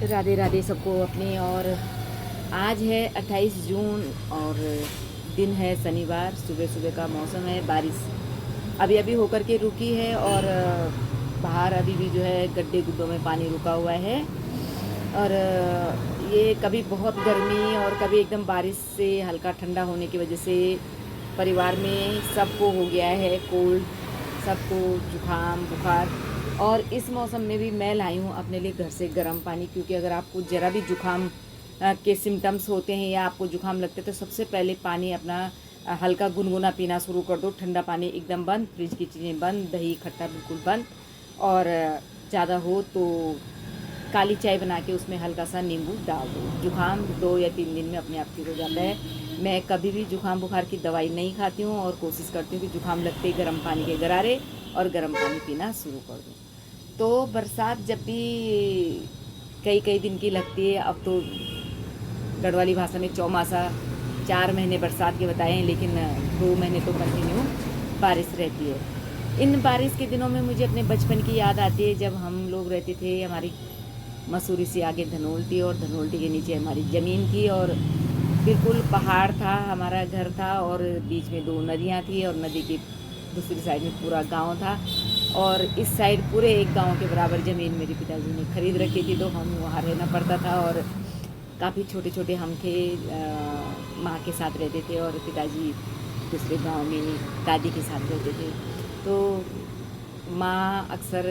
राधे राधे सबको अपने। और आज है 28 जून और दिन है शनिवार। सुबह सुबह का मौसम है, बारिश अभी अभी होकर के रुकी है और बाहर अभी भी जो है गड्ढे गुड्ढों में पानी रुका हुआ है। और ये कभी बहुत गर्मी और कभी एकदम बारिश से हल्का ठंडा होने की वजह से परिवार में सबको हो गया है कोल्ड, सबको जुकाम बुखार। और इस मौसम में भी मैं लाई हूँ अपने लिए घर से गर्म पानी, क्योंकि अगर आपको ज़रा भी जुकाम के सिम्टम्स होते हैं या आपको जुकाम लगते हैं तो सबसे पहले पानी अपना हल्का गुनगुना पीना शुरू कर दो। ठंडा पानी एकदम बंद, फ्रिज की चीज़ें बंद, दही खट्टा बिल्कुल बंद। और ज़्यादा हो तो काली चाय बना के उसमें हल्का सा नींबू डाल दो। जुकाम 2 या 3 दिन में अपने आप ठीक हो जाता है। मैं कभी भी जुकाम बुखार की दवाई नहीं खाती हूँ और कोशिश करती हूँ कि जुकाम लगते ही गर्म पानी के गरारे और गर्म पानी पीना शुरू कर दूँ। तो बरसात जब भी कई कई दिन की लगती है, अब तो गढ़वाली भाषा में चौमासा 4 महीने बरसात के बताए हैं, लेकिन 2 महीने तो कंटिन्यू बारिश रहती है। इन बारिश के दिनों में मुझे अपने बचपन की याद आती है, जब हम लोग रहते थे। हमारी मसूरी से आगे धनोल्टी और धनोल्टी के नीचे हमारी ज़मीन थी और बिल्कुल पहाड़ था, हमारा घर था और बीच में 2 नदियाँ थी और नदी की दूसरी साइड में पूरा गांव था। और इस साइड पूरे एक गांव के बराबर ज़मीन मेरे पिताजी ने खरीद रखी थी, तो हम वहाँ रहना पड़ता था। और काफ़ी छोटे छोटे हम थे, माँ के साथ रहते थे और पिताजी दूसरे गांव में दादी के साथ रहते थे। तो माँ अक्सर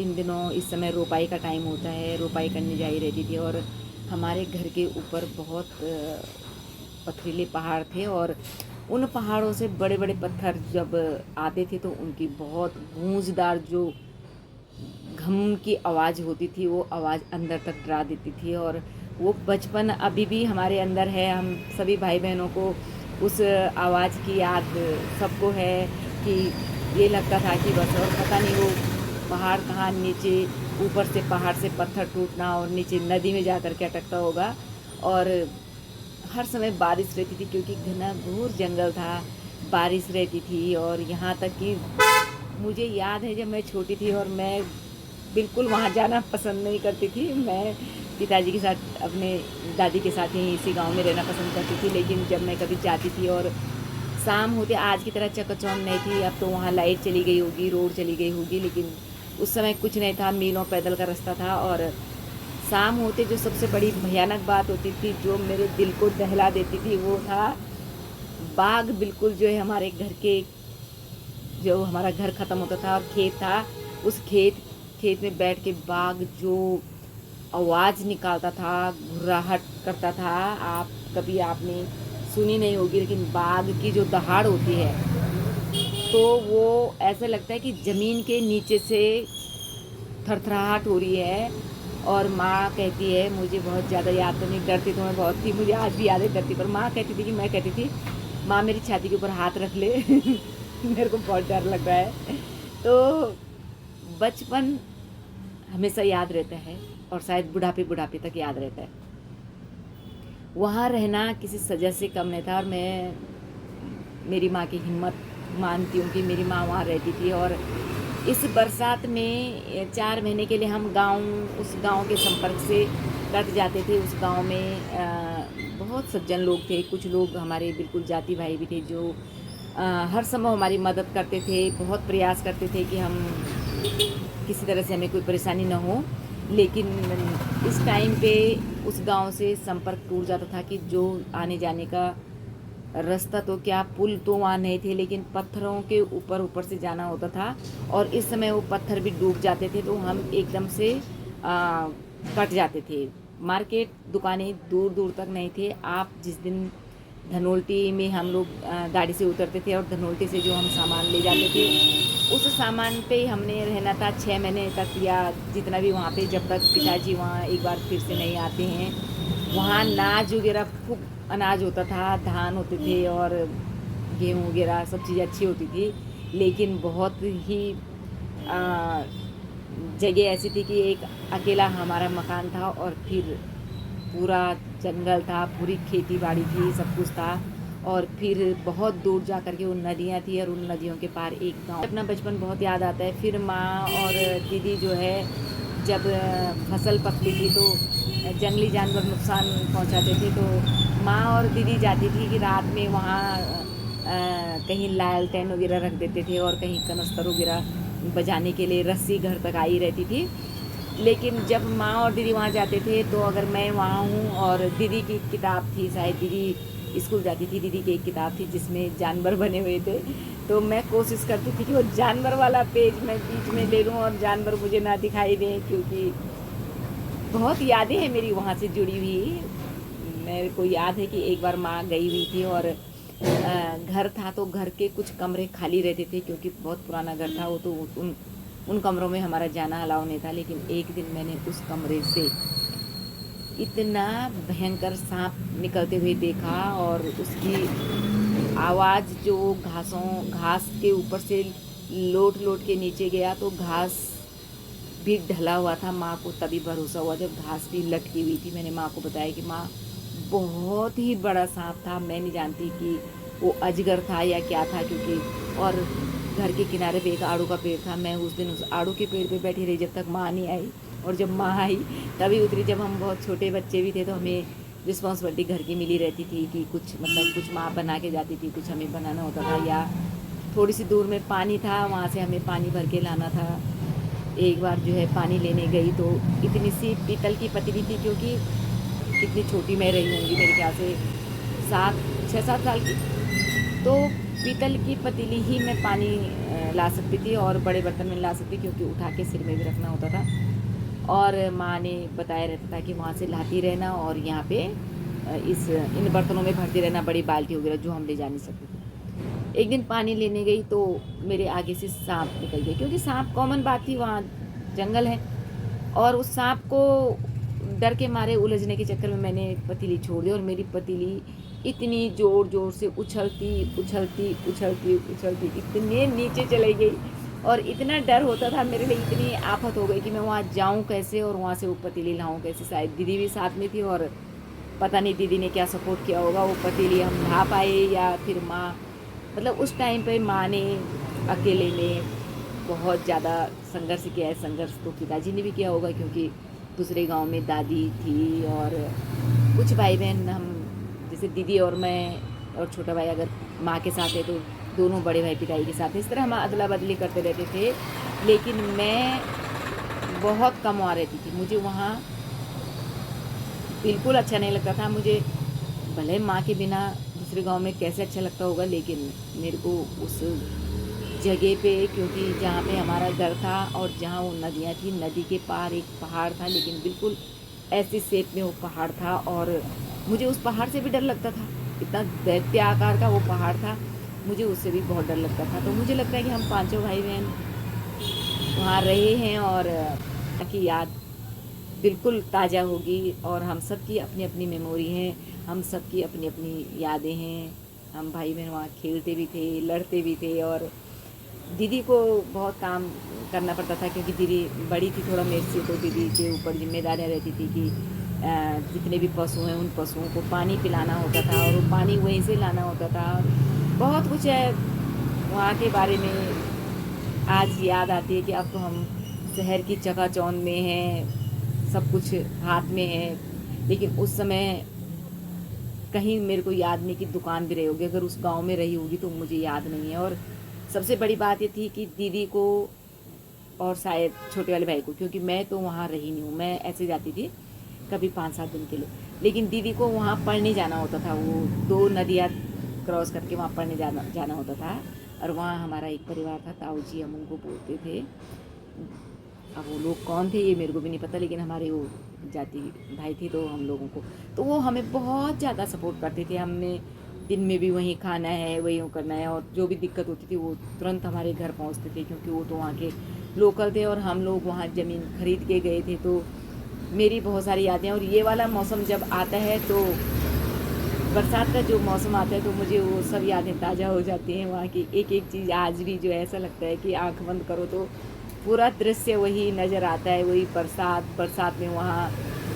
इन दिनों इस समय रोपाई का टाइम होता है, रोपाई करने जाई रहती थी। और हमारे घर के ऊपर बहुत पथरीले पहाड़ थे और उन पहाड़ों से बड़े बड़े पत्थर जब आते थे तो उनकी बहुत गूंजदार जो घम की आवाज़ होती थी, वो आवाज़ अंदर तक डरा देती थी। और वो बचपन अभी भी हमारे अंदर है। हम सभी भाई बहनों को उस आवाज़ की याद सबको है कि ये लगता था कि बस, और पता नहीं वो पहाड़ कहाँ नीचे, ऊपर से पहाड़ से पत्थर टूटना और नीचे नदी में जा कर के अटकता होगा। और हर समय बारिश रहती थी क्योंकि घना घोर जंगल था, बारिश रहती थी। और यहाँ तक कि मुझे याद है जब मैं छोटी थी और मैं बिल्कुल वहाँ जाना पसंद नहीं करती थी। मैं पिताजी के साथ, अपने दादी के साथ ही इसी गांव में रहना पसंद करती थी। लेकिन जब मैं कभी जाती थी और शाम होते, आज की तरह चकाचौंध नहीं थी, अब तो वहाँ लाइट चली गई होगी, रोड चली गई होगी, लेकिन उस समय कुछ नहीं था, मीलों पैदल का रास्ता था। और शाम होते जो सबसे बड़ी भयानक बात होती थी, जो मेरे दिल को दहला देती थी, वो था बाघ। बिल्कुल जो है हमारे घर के, जो हमारा घर ख़त्म होता था और खेत था, उस खेत में बैठ के बाघ जो आवाज़ निकालता था, घुर्राहट करता था। आप कभी आपने सुनी नहीं होगी, लेकिन बाघ की जो दहाड़ होती है तो वो ऐसा लगता है कि ज़मीन के नीचे से थरथराहट हो रही है। और माँ कहती है, मुझे बहुत ज़्यादा याद तो नहीं, डरती तो मैं बहुत थी, मुझे आज भी याद है डरती, पर माँ कहती थी कि, मैं कहती थी माँ मेरी छाती के ऊपर हाथ रख ले मेरे को बहुत डर लग रहा है। तो बचपन हमेशा याद रहता है और शायद बुढ़ापे बुढ़ापे तक याद रहता है। वहाँ रहना किसी सज़ा से कम नहीं था। और मैं मेरी माँ की हिम्मत मानती हूँ कि मेरी माँ वहाँ रहती थी। और इस बरसात में 4 महीने के लिए हम उस गांव के संपर्क से कट जाते थे। उस गांव में बहुत सज्जन लोग थे, कुछ लोग हमारे बिल्कुल जाति भाई भी थे, जो हर समय हमारी मदद करते थे, बहुत प्रयास करते थे कि हम किसी तरह से हमें कोई परेशानी ना हो। लेकिन इस टाइम पे उस गांव से संपर्क टूट जाता था कि जो आने जाने का रास्ता, तो क्या पुल तो वहाँ नहीं थे, लेकिन पत्थरों के ऊपर से जाना होता था। और इस समय वो पत्थर भी डूब जाते थे तो हम एकदम से कट जाते थे। मार्केट दुकानें दूर दूर तक नहीं थे। आप जिस दिन धनोल्टी में हम लोग गाड़ी से उतरते थे और धनोल्टी से जो हम सामान ले जाते थे, उस सामान पे ही हमने रहना था 6 महीने तक, या जितना भी वहाँ पे, जब तक पिताजी वहाँ एक बार फिर से नहीं आते हैं। वहाँ अनाज वगैरह खूब अनाज होता था, धान होते थे और गेहूँ वगैरह सब चीज़ें अच्छी होती थी। लेकिन बहुत ही जगह ऐसी थी कि एक अकेला हमारा मकान था और फिर पूरा जंगल था, पूरी खेती बाड़ी थी, सब कुछ था। और फिर बहुत दूर जा कर के वो नदियाँ थी और उन नदियों के पार एक गांव। अपना बचपन बहुत याद आता है। फिर माँ और दीदी जो है जब फसल पकती थी तो जंगली जानवर नुकसान पहुंचाते थे, तो माँ और दीदी जाती थी कि रात में वहाँ कहीं लालटेन वगैरह रख देते थे और कहीं कनस्तर वगैरह बजाने के लिए रस्सी घर तक आई रहती थी। लेकिन जब माँ और दीदी वहाँ जाते थे तो अगर मैं वहाँ हूँ और दीदी की किताब थी, शायद दीदी स्कूल जाती थी, दीदी की एक किताब थी जिसमें जानवर बने हुए थे, तो मैं कोशिश करती थी कि वो जानवर वाला पेज मैं बीच में ले लूँ और जानवर मुझे ना दिखाई दें, क्योंकि बहुत यादें हैं मेरी वहाँ से जुड़ी हुई। मेरे को याद है कि एक बार माँ गई हुई थी और घर था तो घर के कुछ कमरे खाली रहते थे, क्योंकि बहुत पुराना घर था वो, तो उन कमरों में हमारा जाना अलाउ नहीं था। लेकिन एक दिन मैंने उस कमरे से इतना भयंकर सांप निकलते हुए देखा, और उसकी आवाज़ जो घास के ऊपर से लोट लोट के नीचे गया, तो घास भी ढला हुआ था। माँ को तभी भरोसा हुआ जब घास भी लटकी हुई थी। मैंने माँ को बताया कि माँ, बहुत ही बड़ा सांप था, मैं नहीं जानती कि वो अजगर था या क्या था, क्योंकि और घर के किनारे पे एक आड़ू का पेड़ था। मैं उस दिन उस आड़ू के पेड़ पे बैठी रही जब तक माँ नहीं आई, और जब माँ आई तभी उतरी। जब हम बहुत छोटे बच्चे भी थे तो हमें रिस्पॉन्सिबिलिटी घर की मिली रहती थी कि कुछ मतलब कुछ माँ बना के जाती थी, कुछ हमें बनाना होता था, या थोड़ी सी दूर में पानी था वहाँ से हमें पानी भर के लाना था। एक बार जो है पानी लेने गई तो इतनी सी पीतल की पतीली थी, क्योंकि कितनी छोटी मैं रही होंगी, मेरे ख्याल से 6-7 साल की, तो पीतल की पतीली ही मैं पानी ला सकती थी और बड़े बर्तन में ला सकती, क्योंकि उठा के सिर में भी रखना होता था। और माँ ने बताया रहता था कि वहाँ से लाती रहना और यहाँ पे इन बर्तनों में भरती रहना, बड़ी बाल्टी वगैरह जो हम ले जा नहीं सकते थे। एक दिन पानी लेने गई तो मेरे आगे से सांप निकल गया, क्योंकि सांप कॉमन बात थी, वहाँ जंगल है, और उस सांप को डर के मारे उलझने के चक्कर में मैंने पतीली छोड़ दी, और मेरी पतीली इतनी ज़ोर ज़ोर से उछलती उछलती उछलती उछलती इतने नीचे चली गई, और इतना डर होता था मेरे लिए, इतनी आफत हो गई कि मैं वहाँ जाऊँ कैसे और वहाँ से वो पतीली लाऊँ कैसे। शायद दीदी भी साथ में थी, और पता नहीं दीदी ने क्या सपोर्ट किया होगा, वो पतीली हम ला पाए या फिर माँ, मतलब उस टाइम पे माँ ने अकेले में बहुत ज़्यादा संघर्ष किया है। संघर्ष तो पिताजी ने भी किया होगा, क्योंकि दूसरे गांव में दादी थी और कुछ भाई बहन, हम जैसे दीदी और मैं और छोटा भाई अगर माँ के साथ है तो दोनों बड़े भाई पिताई के साथ है, इस तरह हम अदला बदली करते रहते थे। लेकिन मैं बहुत कम वहाँ रहती थी, मुझे वहाँ बिल्कुल अच्छा नहीं लगता था। मुझे भले माँ के बिना दूसरे गांव में कैसे अच्छा लगता होगा, लेकिन मेरे को उस जगह पे, क्योंकि जहाँ पे हमारा घर था और जहाँ वो नदियाँ थी, नदी के पार एक पहाड़ था, लेकिन बिल्कुल ऐसे शेप में वो पहाड़ था, और मुझे उस पहाड़ से भी डर लगता था। इतना दैत्य आकार का वो पहाड़ था, मुझे उससे भी बहुत डर लगता था। तो मुझे लगता है कि हम पाँचों भाई बहन वहाँ रहे हैं, और की याद बिल्कुल ताज़ा होगी, और हम सब की अपनी अपनी मेमोरी हैं, हम सब की अपनी अपनी यादें हैं। हम भाई बहन वहाँ खेलते भी थे, लड़ते भी थे, और दीदी को बहुत काम करना पड़ता था, क्योंकि दीदी बड़ी थी थोड़ा मेरे से, तो दीदी के ऊपर जिम्मेदारियाँ रहती थी कि जितने भी पशु हैं उन पशुओं को पानी पिलाना होता था, और वो पानी वहीं से लाना होता था। और बहुत कुछ है वहाँ के बारे में, आज याद आती है कि अब तो हम शहर की चकाचौंध में हैं, सब कुछ हाथ में है, लेकिन उस समय कहीं मेरे को याद नहीं कि दुकान भी रही होगी। अगर उस गांव में रही होगी तो मुझे याद नहीं है। और सबसे बड़ी बात ये थी कि दीदी को और शायद छोटे वाले भाई को, क्योंकि मैं तो वहाँ रही नहीं हूँ, मैं ऐसे जाती थी कभी 5-7 दिन के लिए, लेकिन दीदी को वहाँ पढ़ने जाना होता था, वो 2 नदियाँ क्रॉस करके वहाँ पढ़ने जाना होता था। और वहाँ हमारा एक परिवार था, ताऊ जी हम उनको बोलते थे। अब वो लोग कौन थे ये मेरे को भी नहीं पता, लेकिन हमारे वो जाति भाई थी, तो हम लोगों को, तो वो हमें बहुत ज़्यादा सपोर्ट करते थे। हमने दिन में भी वहीं खाना है, वहीं वो करना है, और जो भी दिक्कत होती थी वो तुरंत हमारे घर पहुंचते थे, क्योंकि वो तो वहाँ के लोकल थे और हम लोग वहाँ ज़मीन खरीद के गए थे। तो मेरी बहुत सारी यादें। और ये वाला मौसम जब आता है, तो बरसात का जो मौसम आता है, तो मुझे वो सब यादें ताज़ा हो जाती हैं। वहाँ की एक एक चीज़ आज भी जो ऐसा लगता है कि आँख बंद करो तो पूरा दृश्य वही नज़र आता है, वही बरसात में वहाँ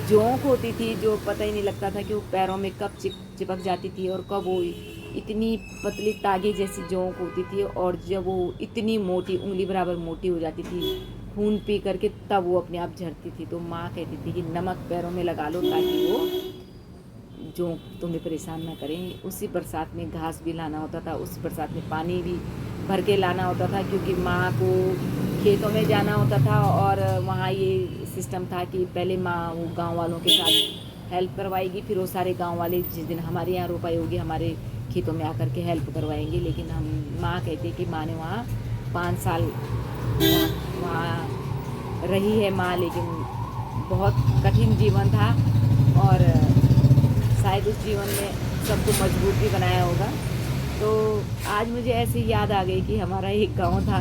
जोंक होती थी, जो पता ही नहीं लगता था कि वो पैरों में कब चिपक जाती थी, और कब वो इतनी पतली तागे जैसी जोंक होती थी, और जब वो इतनी मोटी उंगली बराबर मोटी हो जाती थी, खून पी करके तब वो अपने आप झड़ती थी। तो माँ कहती थी कि नमक पैरों में लगा लो ताकि वो जो तुम्हें परेशान ना करें। उसी बरसात में घास भी लाना होता था, उसी बरसात में पानी भी भर के लाना होता था, क्योंकि माँ को खेतों में जाना होता था और वहाँ ये सिस्टम था कि पहले माँ वो गाँव वालों के साथ हेल्प करवाएगी, फिर वो सारे गाँव वाले जिस दिन हमारे यहाँ रोपाई होगी हमारे खेतों में आकर के हेल्प करवाएंगे। लेकिन हम माँ कहती है कि माँ ने वहाँ 5 साल वहाँ रही है माँ, लेकिन बहुत कठिन जीवन था और शायद उस जीवन में सबको मजबूत भी बनाया होगा। तो आज मुझे ऐसी याद आ गई कि हमारा एक गांव था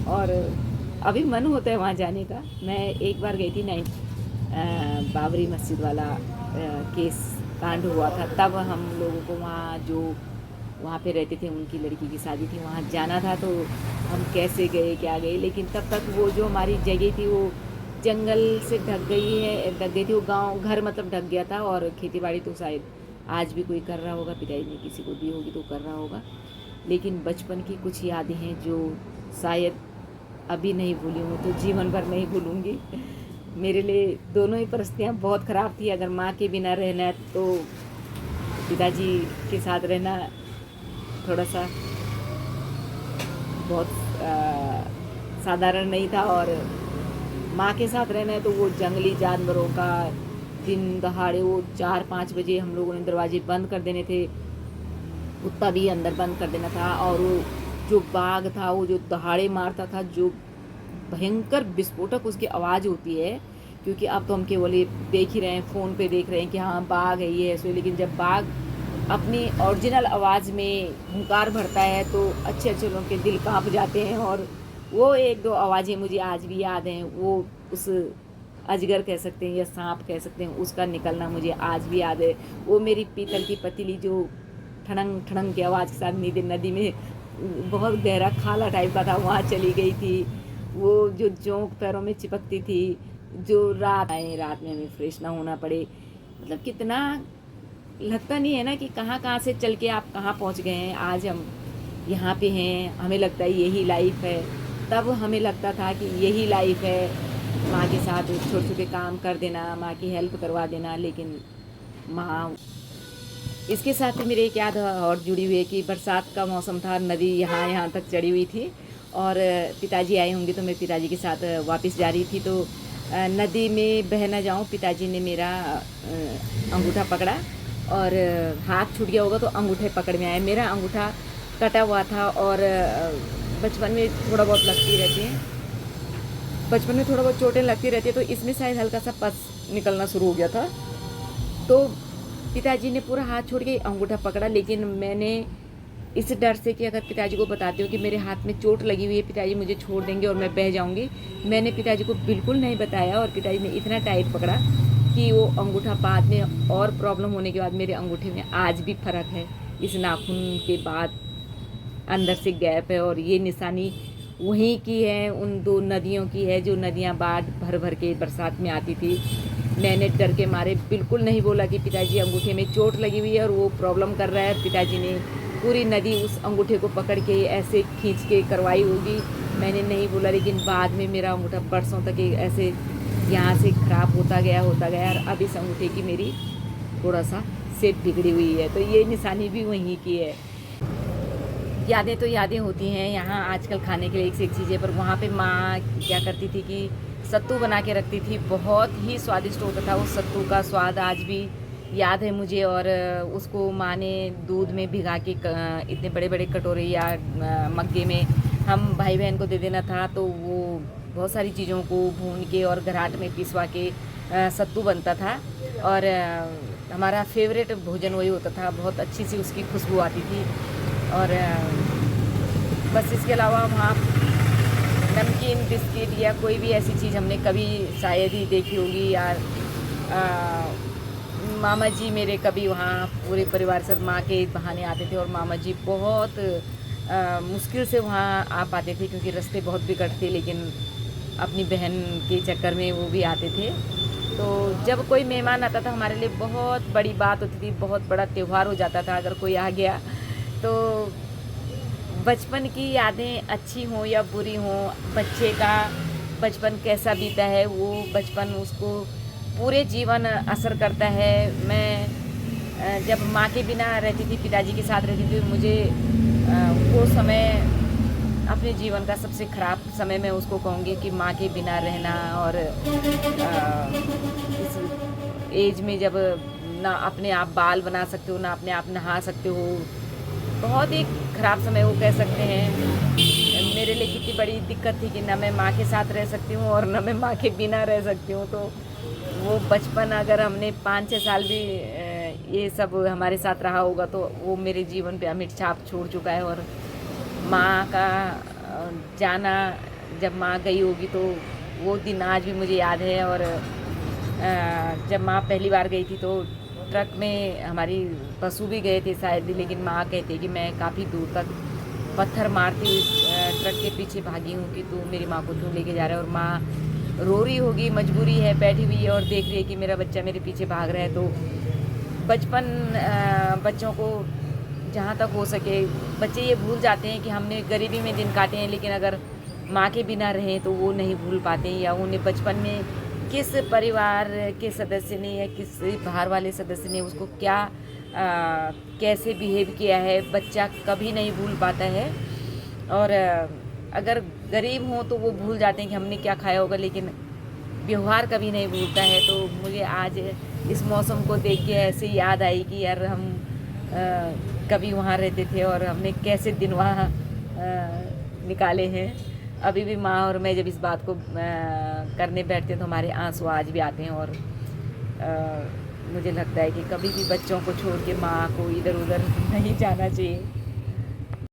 और अभी मन होता है वहाँ जाने का। मैं एक बार गई थी बाबरी मस्जिद वाला केस कांड हुआ था, तब हम लोगों को वहाँ जो वहाँ पे रहते थे उनकी लड़की की शादी थी, वहाँ जाना था। तो हम कैसे गए क्या गए, लेकिन तब तक वो जो हमारी जगह थी वो जंगल से ढक गई थी। वो गांव घर मतलब ढक गया था और खेती बाड़ी तो शायद आज भी कोई कर रहा होगा, पिताजी ने किसी को दी होगी तो कर रहा होगा। लेकिन बचपन की कुछ यादें हैं जो शायद अभी नहीं भूली हूँ तो जीवन भर नहीं भूलूँगी। मेरे लिए दोनों ही परिस्थितियाँ बहुत ख़राब थी। अगर माँ के बिना रहना तो पिताजी के साथ रहना थोड़ा सा बहुत साधारण नहीं था, और माँ के साथ रहना है तो वो जंगली जानवरों का दिन दहाड़े वो 4-5 बजे हम लोगों ने दरवाजे बंद कर देने थे, कुत्ता भी अंदर बंद कर देना था। और वो जो बाघ था वो जो दहाड़े मारता था, जो भयंकर विस्फोटक उसकी आवाज़ होती है, क्योंकि अब तो हम केवल ये देख ही रहे हैं, फ़ोन पे देख रहे हैं कि हाँ बाघ है ये ऐसे, लेकिन जब बाघ अपनी ओरिजिनल आवाज़ में हुंकार भरता है तो अच्छे अच्छे लोगों के दिल कांप जाते हैं। और वो 1-2 आवाज़ें मुझे आज भी याद हैं। वो उस अजगर कह सकते हैं या सांप कह सकते हैं, उसका निकलना मुझे आज भी याद है। वो मेरी पीतल की पतीली जो ठड़ंग ठड़ंग की आवाज़ के साथ नदी में बहुत गहरा खाला टाइप का था, वहाँ चली गई थी। वो जो जोंक पैरों में चिपकती थी, जो रात में हमें फ्रेश ना होना पड़े, मतलब कितना लगता नहीं है ना कि कहाँ कहाँ से चल के आप कहाँ पहुँच गए हैं। आज हम यहाँ पे हैं, हमें लगता है यही लाइफ है। तब हमें लगता था कि यही लाइफ है, माँ के साथ छोटे छोटे काम कर देना, माँ की हेल्प करवा देना। लेकिन माँ इसके साथ ही मेरी एक याद और जुड़ी हुई है कि बरसात का मौसम था, नदी यहाँ तक चढ़ी हुई थी और पिताजी आए होंगे तो मैं पिताजी के साथ वापस जा रही थी। तो नदी में बह ना जाऊँ, पिताजी ने मेरा अंगूठा पकड़ा और हाथ छूट गया होगा तो अंगूठे पकड़ में आए। मेरा अंगूठा कटा हुआ था और बचपन में थोड़ा बहुत लगती रहती है, बचपन में थोड़ा बहुत चोटें लगती रहती है, तो इसमें शायद हल्का सा पस निकलना शुरू हो गया था। तो पिताजी ने पूरा हाथ छोड़ के अंगूठा पकड़ा, लेकिन मैंने इस डर से कि अगर पिताजी को बताती हूँ कि मेरे हाथ में चोट लगी हुई है, पिताजी मुझे छोड़ देंगे और मैं बह जाऊँगी, मैंने पिताजी को बिल्कुल नहीं बताया। और पिताजी ने इतना टाइट पकड़ा कि वो अंगूठा बाद में और प्रॉब्लम होने के बाद मेरे अंगूठे में आज भी फ़र्क है। इस नाखून के बाद अंदर से गैप है और ये निशानी वहीं की है, उन 2 नदियों की है जो नदियाँ बाढ़ भर भर के बरसात में आती थी। मैंने डर के मारे बिल्कुल नहीं बोला कि पिताजी अंगूठे में चोट लगी हुई है और वो प्रॉब्लम कर रहा है। पिताजी ने पूरी नदी उस अंगूठे को पकड़ के ऐसे खींच के करवाई होगी, मैंने नहीं बोला। लेकिन बाद में मेरा अंगूठा बरसों तक ऐसे यहाँ से ख़राब होता गया और अब इस अंगूठे की मेरी थोड़ा सा सेप बिगड़ी हुई है। तो ये निशानी भी वहीं की है। यादें तो यादें होती हैं। यहाँ आजकल खाने के लिए एक से एक चीज़ें, पर वहाँ पे माँ क्या करती थी कि सत्तू बना के रखती थी, बहुत ही स्वादिष्ट होता था। उस सत्तू का स्वाद आज भी याद है मुझे। और उसको माँ ने दूध में भिगा के इतने बड़े बड़े कटोरे या मग्गे में हम भाई बहन को दे देना था, तो वो बहुत सारी चीज़ों को भून के और घराट में पिसवा के सत्तू बनता था। और हमारा फेवरेट भोजन वही होता था, बहुत अच्छी सी उसकी खुशबू आती थी। और बस इसके अलावा वहाँ नमकीन बिस्किट या कोई भी ऐसी चीज़ हमने कभी शायद ही देखी होगी। यार मामा जी मेरे कभी वहाँ पूरे परिवार से माँ के बहाने आते थे, और मामा जी बहुत मुश्किल से वहाँ आ पाते थे क्योंकि रास्ते बहुत बिगड़ थे, लेकिन अपनी बहन के चक्कर में वो भी आते थे। तो जब कोई मेहमान आता था हमारे लिए बहुत बड़ी बात होती थी, बहुत बड़ा त्यौहार हो जाता था अगर कोई आ गया। तो बचपन की यादें अच्छी हों या बुरी हों, बच्चे का बचपन कैसा बीता है, वो बचपन उसको पूरे जीवन असर करता है। मैं जब माँ के बिना रहती थी, पिताजी के साथ रहती थी, मुझे वो समय अपने जीवन का सबसे ख़राब समय मैं उसको कहूँगी कि माँ के बिना रहना। और इस एज में जब ना अपने आप बाल बना सकते हो, ना अपने आप नहा सकते हो, बहुत ही ख़राब समय वो कह सकते हैं। मेरे लिए कितनी बड़ी दिक्कत थी कि ना मैं माँ के साथ रह सकती हूँ और ना मैं माँ के बिना रह सकती हूँ। तो वो बचपन अगर हमने 5-6 साल भी ये सब हमारे साथ रहा होगा तो वो मेरे जीवन पे अमिट छाप छोड़ चुका है। और माँ का जाना, जब माँ गई होगी तो वो दिन आज भी मुझे याद है। और जब माँ पहली बार गई थी तो ट्रक में हमारी पशु भी गए थे शायद, लेकिन माँ कहती कि मैं काफ़ी दूर तक पत्थर मारती हुई ट्रक के पीछे भागी हूँ कि तू मेरी माँ को क्यों लेके जा रहा है। और माँ रो रही होगी, मजबूरी है, बैठी हुई है और देख रही है कि मेरा बच्चा मेरे पीछे भाग रहा है। तो बचपन बच्चों को जहाँ तक हो सके, बच्चे ये भूल जाते हैं कि हमने गरीबी में दिन काटे हैं, लेकिन अगर माँ के बिना रहें तो वो नहीं भूल पाते हैं। या उन्हें बचपन में किस परिवार के सदस्य ने या किस बाहर वाले सदस्य ने उसको क्या कैसे बिहेव किया है, बच्चा कभी नहीं भूल पाता है। और अगर गरीब हों तो वो भूल जाते हैं कि हमने क्या खाया होगा, लेकिन व्यवहार कभी नहीं भूलता है। तो मुझे आज इस मौसम को देख के ऐसे याद आई कि यार हम कभी वहाँ रहते थे और हमने कैसे दिन वहाँ निकाले हैं। अभी भी माँ और मैं जब इस बात को करने बैठते हैं तो हमारे आंसू आज भी आते हैं। और मुझे लगता है कि कभी भी बच्चों को छोड़ के माँ को इधर उधर नहीं जाना चाहिए।